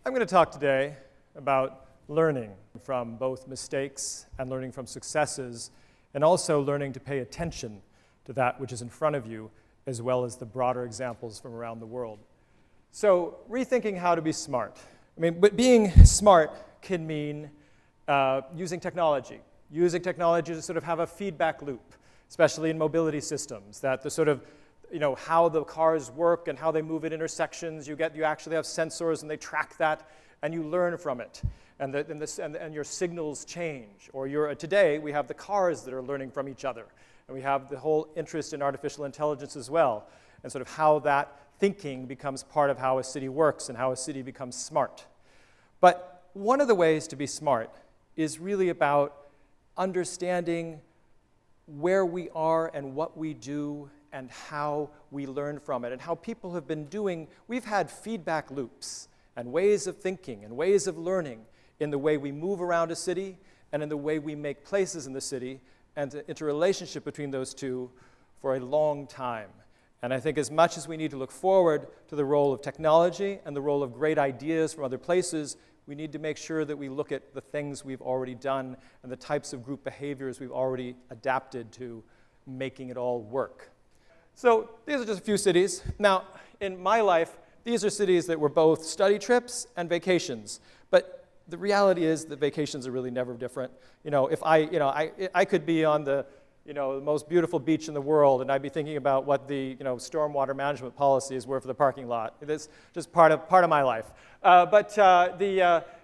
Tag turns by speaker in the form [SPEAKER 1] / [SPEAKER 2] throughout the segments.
[SPEAKER 1] I'm going to talk today about learning from both mistakes and learning from successes, and also learning to pay attention to that which is in front of you, as well as the broader examples from around the world. So, rethinking how to be smart. But being smart can mean using technology to sort of have a feedback loop, especially in mobility systems, that the sort of how the cars work and how they move at intersections. You actually have sensors, and they track that, and you learn from it, and your signals change. Or today we have the cars that are learning from each other, and we have the whole interest in artificial intelligence as well, and sort of how that thinking becomes part of how a city works and how a city becomes smart. But one of the ways to be smart is really about understanding where we are and what we do and how we learn from it, and how people have been doing. We've had feedback loops and ways of thinking and ways of learning in the way we move around a city and in the way we make places in the city, and the interrelationship between those two for a long time. And I think as much as we need to look forward to the role of technology and the role of great ideas from other places, we need to make sure that we look at the things we've already done and the types of group behaviors we've already adapted to making it all work. So these are just a few cities. Now, in my life, these are cities that were both study trips and vacations. But the reality is that vacations are really never different. If I could be on the most beautiful beach in the world, and I'd be thinking about what the stormwater management policies were for the parking lot. It's just part of my life.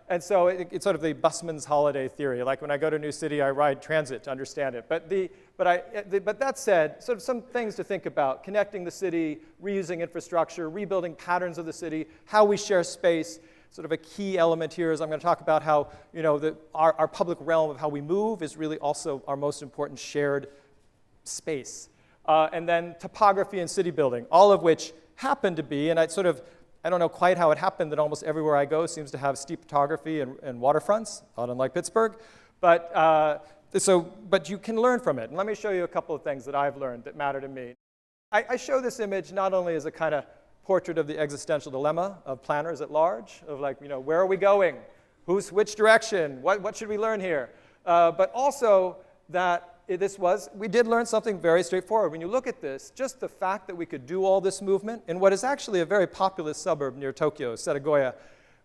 [SPEAKER 1] And so it's sort of the busman's holiday theory. Like when I go to a new city, I ride transit to understand it. But that said, sort of some things to think about: connecting the city, reusing infrastructure, rebuilding patterns of the city, how we share space. Sort of a key element here is I'm going to talk about how our public realm of how we move is really also our most important shared space. And then topography and city building, all of which happen to be, and I don't know quite how it happened that almost everywhere I go seems to have steep topography and waterfronts, not unlike Pittsburgh. But you can learn from it. And let me show you a couple of things that I've learned that matter to me. I show this image not only as a kind of portrait of the existential dilemma of planners at large, of where are we going? Which direction? What should we learn here? But also that we did learn something very straightforward. When you look at this, just the fact that we could do all this movement in what is actually a very populous suburb near Tokyo, Setagoya,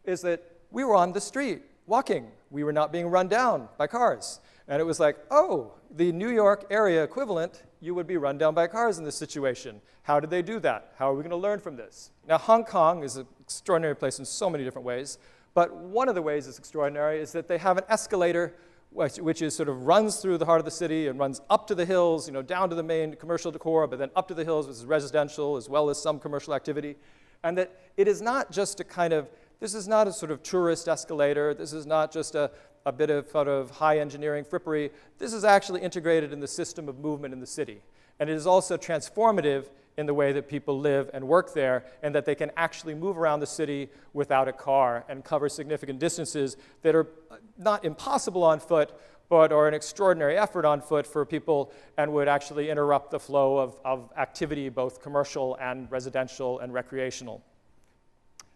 [SPEAKER 1] is that we were on the street walking. We were not being run down by cars. And it was like, oh, the New York area equivalent, you would be run down by cars in this situation. How did they do that? How are we going to learn from this? Now, Hong Kong is an extraordinary place in so many different ways, but one of the ways it's extraordinary is that they have an escalator which is sort of runs through the heart of the city and runs up to the hills, down to the main commercial decor, but then up to the hills, which is residential as well as some commercial activity. And that it is not just this is not a sort of tourist escalator. This is not just a bit of sort of high engineering frippery. This is actually integrated in the system of movement in the city. And it is also transformative in the way that people live and work there, and that they can actually move around the city without a car and cover significant distances that are not impossible on foot, but are an extraordinary effort on foot for people, and would actually interrupt the flow of activity, both commercial and residential and recreational.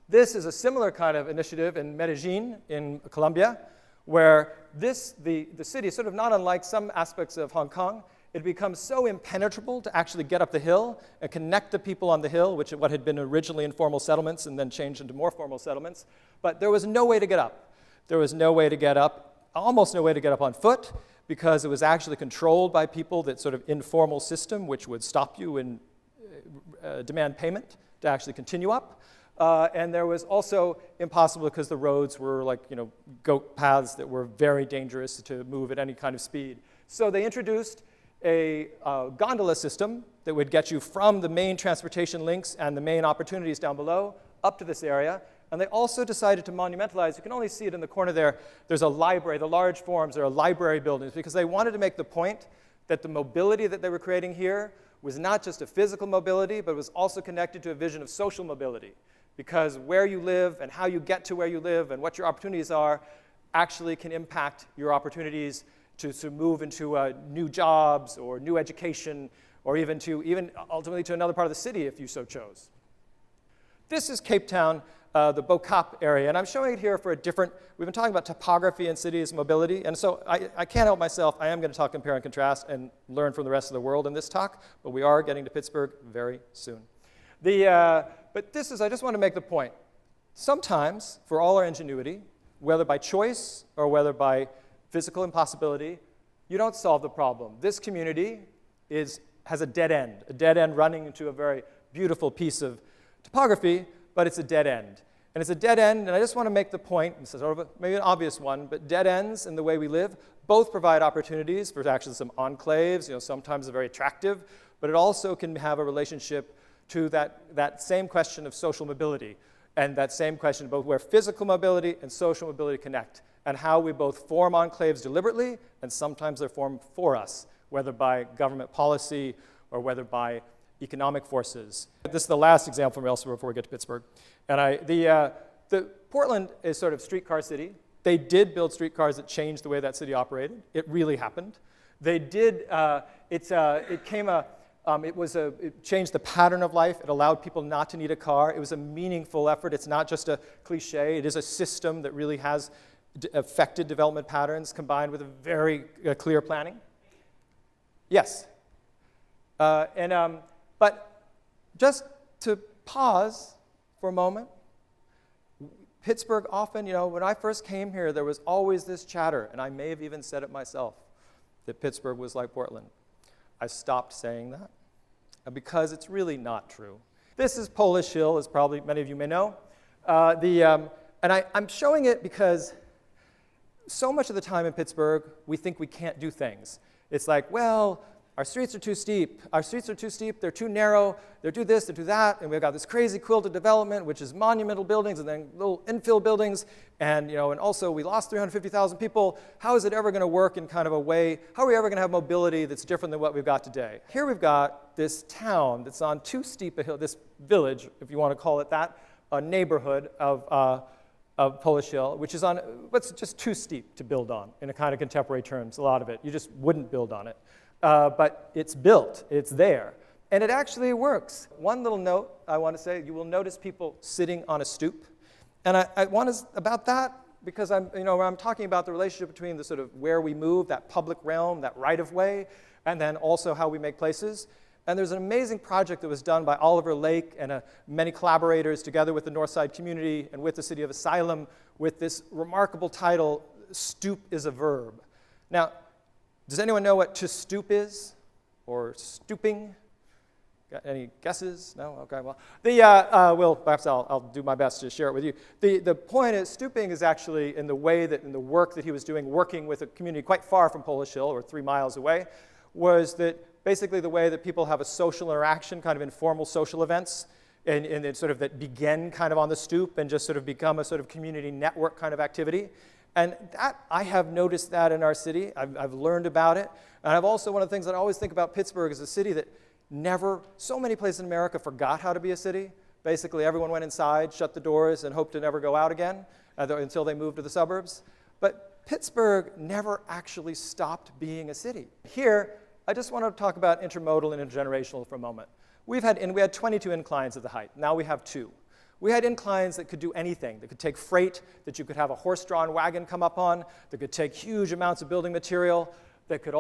[SPEAKER 1] This is a similar kind of initiative in Medellin in Colombia, where the city is sort of not unlike some aspects of Hong Kong. It becomes so impenetrable to actually get up the hill and connect the people on the hill, which what had been originally informal settlements and then changed into more formal settlements. But there was no way to get up. There was no way to get up, almost no way to get up on foot, because it was actually controlled by people, that sort of informal system, which would stop you and demand payment to actually continue up. And there was also impossible because the roads were like goat paths that were very dangerous to move at any kind of speed. So they introduced a gondola system that would get you from the main transportation links and the main opportunities down below up to this area. And they also decided to monumentalize. You can only see it in the corner there. There's a library. The large forms are library buildings, because they wanted to make the point that the mobility that they were creating here was not just a physical mobility, but was also connected to a vision of social mobility. Because where you live and how you get to where you live and what your opportunities are actually can impact your opportunities to move into new jobs or new education, or even ultimately to another part of the city if you so chose. This is Cape Town, the Bocop area, and I'm showing it here for a different, we've been talking about topography and cities mobility, and so I can't help myself. I am going to talk compare and contrast and learn from the rest of the world in this talk, but we are getting to Pittsburgh very soon. But this is, I just want to make the point. Sometimes, for all our ingenuity, whether by choice or whether by physical impossibility, you don't solve the problem. This community has a dead end running into a very beautiful piece of topography, but it's a dead end. And it's a dead end, and I just want to make the point, this is sort of maybe an obvious one, but dead ends in the way we live both provide opportunities for actually some enclaves, sometimes very attractive, but it also can have a relationship to that same question of social mobility, and that same question both where physical mobility and social mobility connect, and how we both form enclaves deliberately, and sometimes they're formed for us, whether by government policy or whether by economic forces. This is the last example from elsewhere before we get to Pittsburgh. And the Portland is sort of streetcar city. They did build streetcars that changed the way that city operated. It really happened. They did, it changed the pattern of life. It allowed people not to need a car. It was a meaningful effort. It's not just a cliche. It is a system that really has affected development patterns combined with a very clear planning. Yes. But just to pause for a moment, Pittsburgh often, when I first came here, there was always this chatter, and I may have even said it myself, that Pittsburgh was like Portland. I stopped saying that because it's really not true. This is Polish Hill, as probably many of you may know. And I'm showing it because so much of the time in Pittsburgh, we think we can't do things. It's like, well, our streets are too steep. Our streets are too steep. They're too narrow. They do this, they do that. And we've got this crazy quilted development, which is monumental buildings and then little infill buildings. And, and also we lost 350,000 people. How is it ever going to work in kind of a way? How are we ever going to have mobility that's different than what we've got today? Here we've got this town that's on too steep a hill, this village, if you want to call it that, a neighborhood of Polish Hill, which is on what's just too steep to build on in a kind of contemporary terms, a lot of it. You just wouldn't build on it. But it's built, it's there, and it actually works. One little note I want to say, you will notice people sitting on a stoop, and I want to, about that, because I'm talking about the relationship between the sort of where we move, that public realm, that right-of-way, and then also how we make places. And there's an amazing project that was done by Oliver Lake and many collaborators together with the Northside community and with the city of Asylum with this remarkable title, Stoop is a Verb. Now, does anyone know what to stoop is, or stooping? Got any guesses? No? Okay, well, perhaps I'll do my best to share it with you. The point is, stooping is actually in the way that, in the work that he was doing, working with a community quite far from Polish Hill, or 3 miles away, was that basically the way that people have a social interaction, kind of informal social events, and sort of that begin kind of on the stoop and just sort of become a sort of community network kind of activity. And that, I have noticed that in our city. I've learned about it. And I've also, one of the things that I always think about Pittsburgh is a city that so many places in America forgot how to be a city. Basically, everyone went inside, shut the doors, and hoped to never go out again until they moved to the suburbs. But Pittsburgh never actually stopped being a city. Here, I just want to talk about intermodal and intergenerational for a moment. We had 22 inclines at the height. Now we have 2. We had inclines that could do anything, that could take freight, that you could have a horse-drawn wagon come up on, that could take huge amounts of building material, that could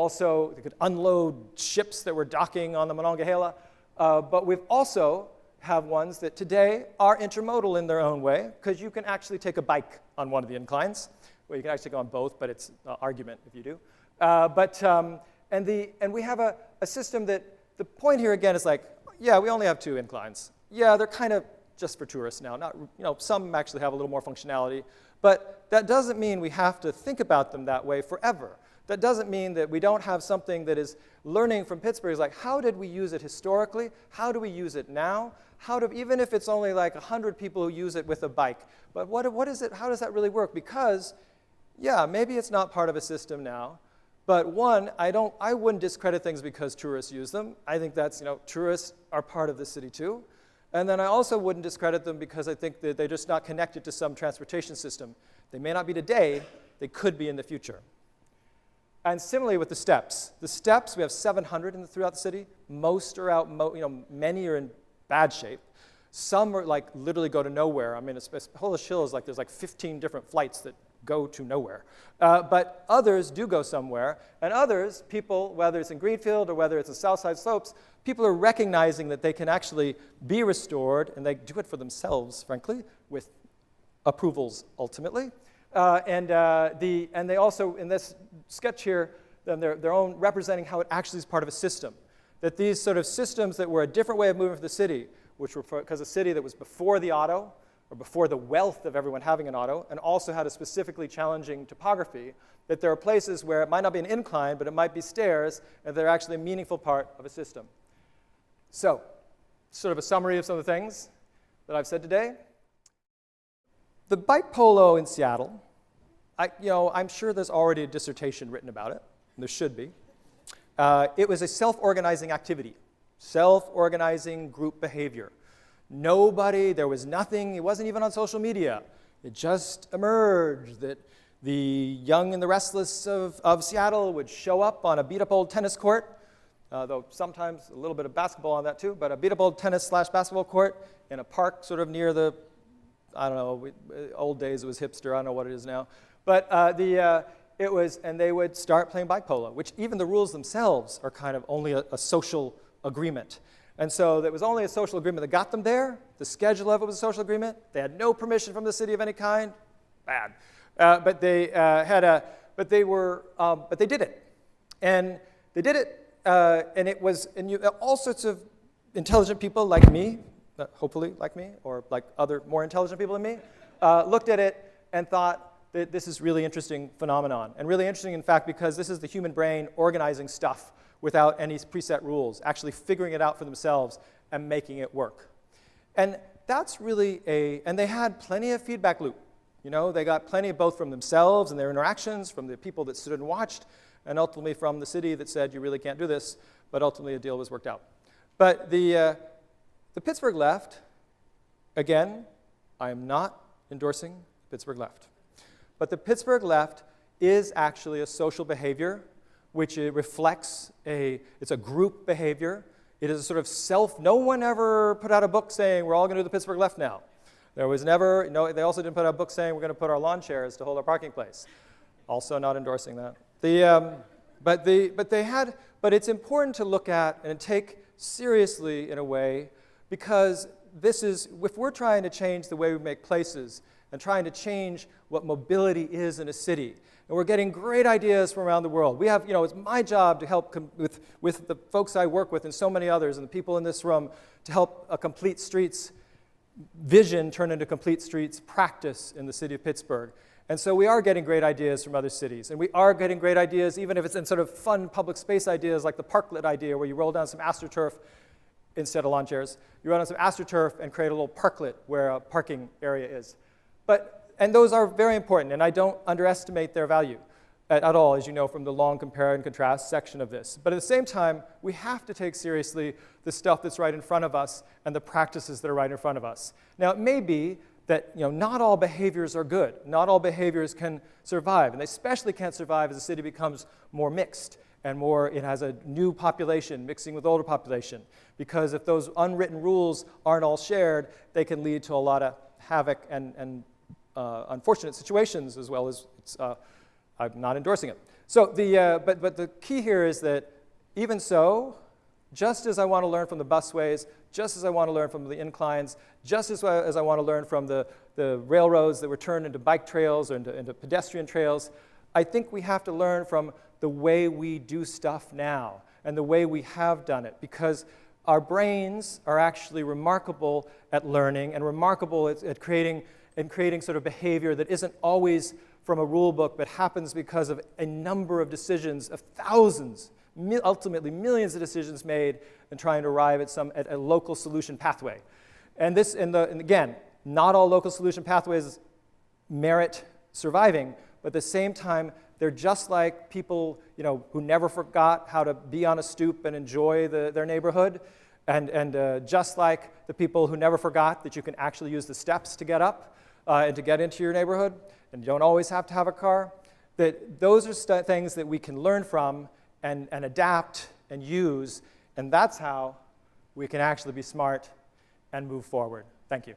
[SPEAKER 1] unload ships that were docking on the Monongahela. But we've also have ones that today are intermodal in their own way, because you can actually take a bike on one of the inclines. Well, you can actually go on both, but it's an argument if you do. And we have a system that, the point here again is like, yeah, we only have 2 inclines. Yeah, they're kind of just for tourists now. Some actually have a little more functionality, but that doesn't mean we have to think about them that way forever. That doesn't mean that we don't have something that is learning from Pittsburgh. Is like, how did we use it historically? How do we use it now? Even if it's only like 100 people who use it with a bike, but what is it? How does that really work? Because, yeah, maybe it's not part of a system now, but one, I wouldn't discredit things because tourists use them. I think that's, tourists are part of the city too. And then I also wouldn't discredit them because I think that they're just not connected to some transportation system. They may not be today, they could be in the future. And similarly with the steps. The steps, we have 700 throughout the city. Most are out, many are in bad shape. Some are like literally go to nowhere. I mean, Polish Hill is like, there's like 15 different flights that go to nowhere. But others do go somewhere, and others, people, whether it's in Greenfield or whether it's in Southside Slopes, people are recognizing that they can actually be restored, and they do it for themselves, frankly, with approvals ultimately. And they also, in this sketch here, then their own representing how it actually is part of a system. That these sort of systems that were a different way of moving for the city, which were because a city that was before the auto, or before the wealth of everyone having an auto, and also had a specifically challenging topography, that there are places where it might not be an incline, but it might be stairs, and they're actually a meaningful part of a system. So, sort of a summary of some of the things that I've said today. The bike polo in Seattle, I'm sure there's already a dissertation written about it. There should be. It was a self-organizing activity, self-organizing group behavior. There was nothing, it wasn't even on social media. It just emerged that the young and the restless of Seattle would show up on a beat-up old tennis court, though sometimes a little bit of basketball on that too, but a beat-up old tennis/basketball court in a park sort of near the, I don't know, old days it was hipster, I don't know what it is now. But and they would start playing bike polo, which even the rules themselves are kind of only a social agreement. And so it was only a social agreement that got them there. The schedule of it was a social agreement. They had no permission from the city of any kind. Bad. But they did it. And they did it, all sorts of intelligent people like me, hopefully like me, or like other more intelligent people than me, looked at it and thought that this is really interesting phenomenon. And really interesting, in fact, because this is the human brain organizing stuff without any preset rules, actually figuring it out for themselves and making it work. And that's really and they had plenty of feedback loop. They got plenty both from themselves and their interactions, from the people that stood and watched, and ultimately from the city that said, you really can't do this, but ultimately a deal was worked out. But the Pittsburgh left, again, I am not endorsing Pittsburgh left. But the Pittsburgh left is actually a social behavior which it reflects it's a group behavior. It is a sort of no one ever put out a book saying we're all going to do the Pittsburgh left now. There was never, they also didn't put out a book saying we're going to put our lawn chairs to hold our parking place. Also not endorsing that. But it's important to look at and take seriously in a way, because if we're trying to change the way we make places and trying to change what mobility is in a city, and we're getting great ideas from around the world. We have, it's my job to help with the folks I work with and so many others and the people in this room to help a complete streets vision turn into complete streets practice in the city of Pittsburgh. And so we are getting great ideas from other cities. And we are getting great ideas, even if it's in sort of fun public space ideas like the parklet idea, where you roll down some AstroTurf instead of lawn chairs. You roll down some AstroTurf and create a little parklet where a parking area is. And those are very important, and I don't underestimate their value at all, as you know from the long compare and contrast section of this. But at the same time, we have to take seriously the stuff that's right in front of us and the practices that are right in front of us. Now, it may be that not all behaviors are good. Not all behaviors can survive, and they especially can't survive as the city becomes more mixed and it has a new population mixing with older population. Because if those unwritten rules aren't all shared, they can lead to a lot of havoc and unfortunate situations, as well as I'm not endorsing it. So but the key here is that even so, just as I want to learn from the busways, just as I want to learn from the inclines, just as I want to learn from the railroads that were turned into bike trails or into pedestrian trails, I think we have to learn from the way we do stuff now and the way we have done it, because our brains are actually remarkable at learning and remarkable at creating sort of behavior that isn't always from a rule book, but happens because of a number of decisions of thousands, ultimately millions of decisions made in trying to arrive at a local solution pathway. And again, not all local solution pathways merit surviving, but at the same time, they're just like people who never forgot how to be on a stoop and enjoy their neighborhood, and just like the people who never forgot that you can actually use the steps to get up and to get into your neighborhood, and you don't always have to have a car, that those are things that we can learn from and adapt and use, and that's how we can actually be smart and move forward. Thank you.